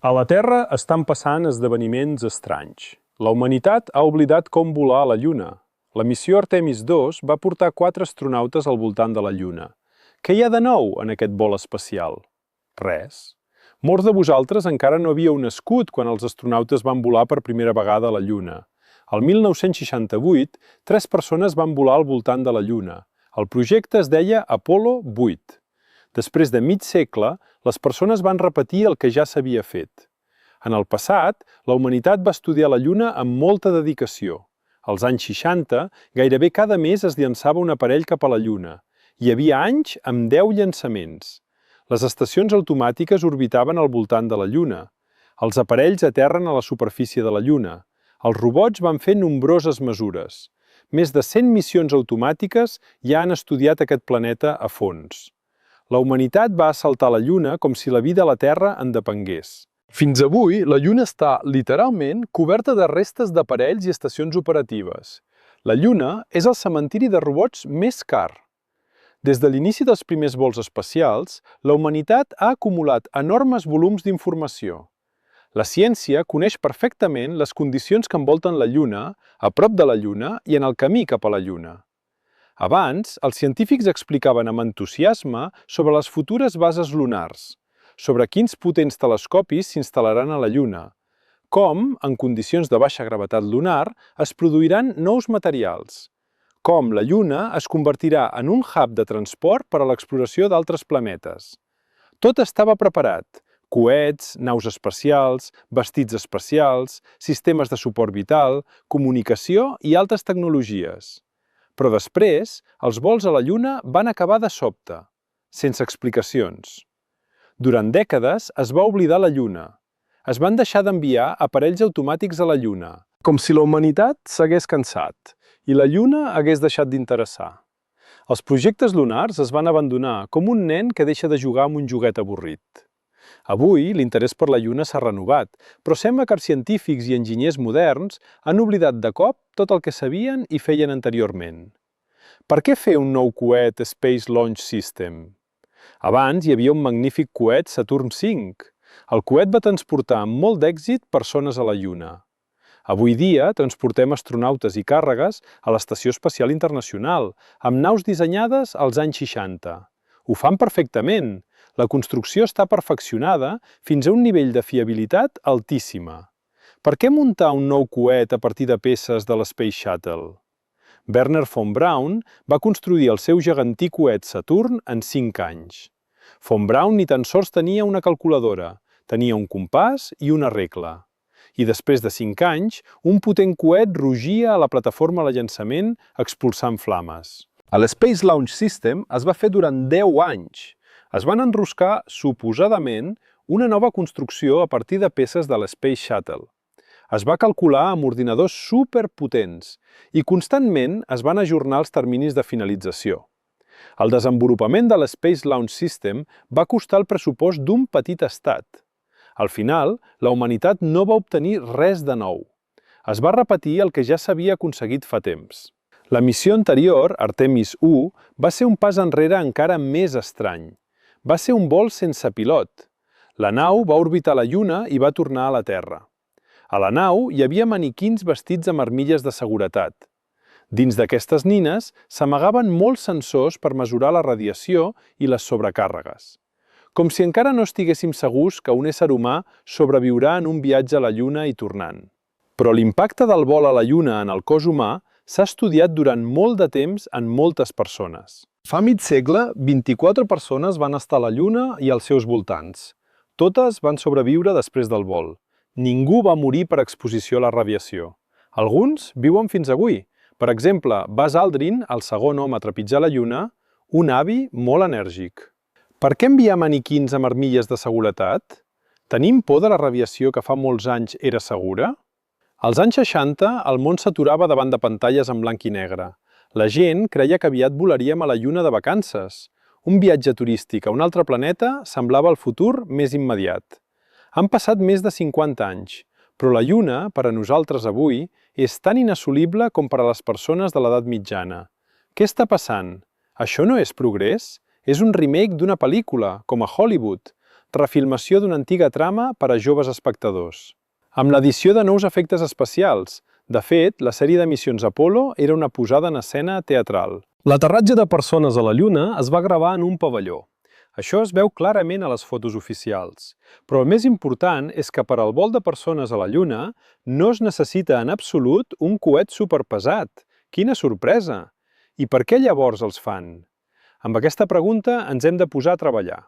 A la Terra estan passant esdeveniments estranys. La humanitat ha oblidat com volar a la Lluna. La missió Artemis II va portar 4 astronautes al voltant de la Lluna. Què hi ha de nou en aquest vol espacial? Res. Molts de vosaltres encara no havíeu nascut quan els astronautes van volar per primera vegada a la Lluna. El 1968, 3 persones van volar al voltant de la Lluna. El projecte es deia Apollo 8. Després de mig segle, les persones van repetir el que ja s'havia fet. En el passat, la humanitat va estudiar la Lluna amb molta dedicació. Als anys 60, gairebé cada mes es llançava un aparell cap a la Lluna. Hi havia anys amb 10 llançaments. Les estacions automàtiques orbitaven al voltant de la Lluna. Els aparells aterren a la superfície de la Lluna. Els robots van fer nombroses mesures. Més de 100 missions automàtiques ja han estudiat aquest planeta a fons. La humanitat va assaltar la Lluna com si la vida a la Terra en depengués. Fins avui, la Lluna està, literalment, coberta de restes d'aparells i estacions operatives. La Lluna és el cementiri de robots més car. Des de l'inici dels primers vols espacials, la humanitat ha acumulat enormes volums d'informació. La ciència coneix perfectament les condicions que envolten la Lluna, a prop de la Lluna i en el camí cap a la Lluna. Abans, els científics explicaven amb entusiasme sobre les futures bases lunars, sobre quins potents telescopis s'instal·laran a la Lluna, com, en condicions de baixa gravetat lunar, es produiran nous materials, com la Lluna es convertirà en un hub de transport per a l'exploració d'altres planetes. Tot estava preparat: coets, naus espacials, vestits espacials, sistemes de suport vital, comunicació i altres tecnologies. Però després, els vols a la Lluna van acabar de sobte, sense explicacions. Durant dècades es va oblidar la Lluna. Es van deixar d'enviar aparells automàtics a la Lluna, com si la humanitat s'hagués cansat i la Lluna hagués deixat d'interessar. Els projectes lunars es van abandonar com un nen que deixa de jugar amb un joguet avorrit. Avui, l'interès per la Lluna s'ha renovat, però sembla que els científics i enginyers moderns han oblidat de cop tot el que sabien i feien anteriorment. Per què fer un nou coet Space Launch System? Abans hi havia un magnífic coet Saturn V. El coet va transportar amb molt d'èxit persones a la Lluna. Avui dia transportem astronautes i càrregues a l'Estació Espacial Internacional, amb naus dissenyades als anys 60. Ho fan perfectament. La construcció està perfeccionada fins a un nivell de fiabilitat altíssima. Per què muntar un nou coet a partir de peces de l'Space Shuttle? Wernher von Braun va construir el seu gegantí coet Saturn en 5 anys. Von Braun ni tan sols tenia una calculadora, tenia un compàs i una regla. I després de 5 anys, un potent coet rugia a la plataforma de llançament expulsant flames. L'Space Launch System es va fer durant 10 anys. Es van enroscar, suposadament, una nova construcció a partir de peces de l'Space Shuttle. Es va calcular amb ordinadors superpotents i constantment es van ajornar els terminis de finalització. El desenvolupament de l'Space Launch System va costar el pressupost d'un petit estat. Al final, la humanitat no va obtenir res de nou. Es va repetir el que ja s'havia aconseguit fa temps. La missió anterior, Artemis I, va ser un pas enrere encara més estrany. Va ser un vol sense pilot. La nau va orbitar la Lluna i va tornar a la Terra. A la nau hi havia maniquins vestits amb armilles de seguretat. Dins d'aquestes nines s'amagaven molts sensors per mesurar la radiació i les sobrecàrregues. Com si encara no estiguéssim segurs que un ésser humà sobreviurà en un viatge a la Lluna i tornant. Però l'impacte del vol a la Lluna en el cos humà s'ha estudiat durant molt de temps en moltes persones. Fa mig segle, 24 persones van estar a la Lluna i als seus voltants. Totes van sobreviure després del vol. Ningú va morir per exposició a la radiació. Alguns viuen fins avui. Per exemple, Buzz Aldrin, el segon home a trepitjar la Lluna, un avi molt enèrgic. Per què enviar maniquins amb armilles de seguretat? Tenim por de la radiació que fa molts anys era segura? Als anys 60, el món s'aturava davant de pantalles en blanc i negre. La gent creia que aviat volaríem a la Lluna de vacances. Un viatge turístic a un altre planeta semblava el futur més immediat. Han passat més de 50 anys, però la Lluna, per a nosaltres avui, és tan inassolible com per a les persones de l'edat mitjana. Què està passant? Això no és progrés? És un remake d'una pel·lícula, com a Hollywood. refilmació d'una antiga trama per a joves espectadors. Amb l'addició de nous efectes especials. De fet, la sèrie d'emissions Apollo era una posada en escena teatral. L'aterratge de persones a la Lluna es va gravar en un pavelló. Això es veu clarament a les fotos oficials. Però el més important és que per al vol de persones a la Lluna no es necessita en absolut un coet superpesat. Quina sorpresa! I per què llavors els fan? Amb aquesta pregunta ens hem de posar a treballar.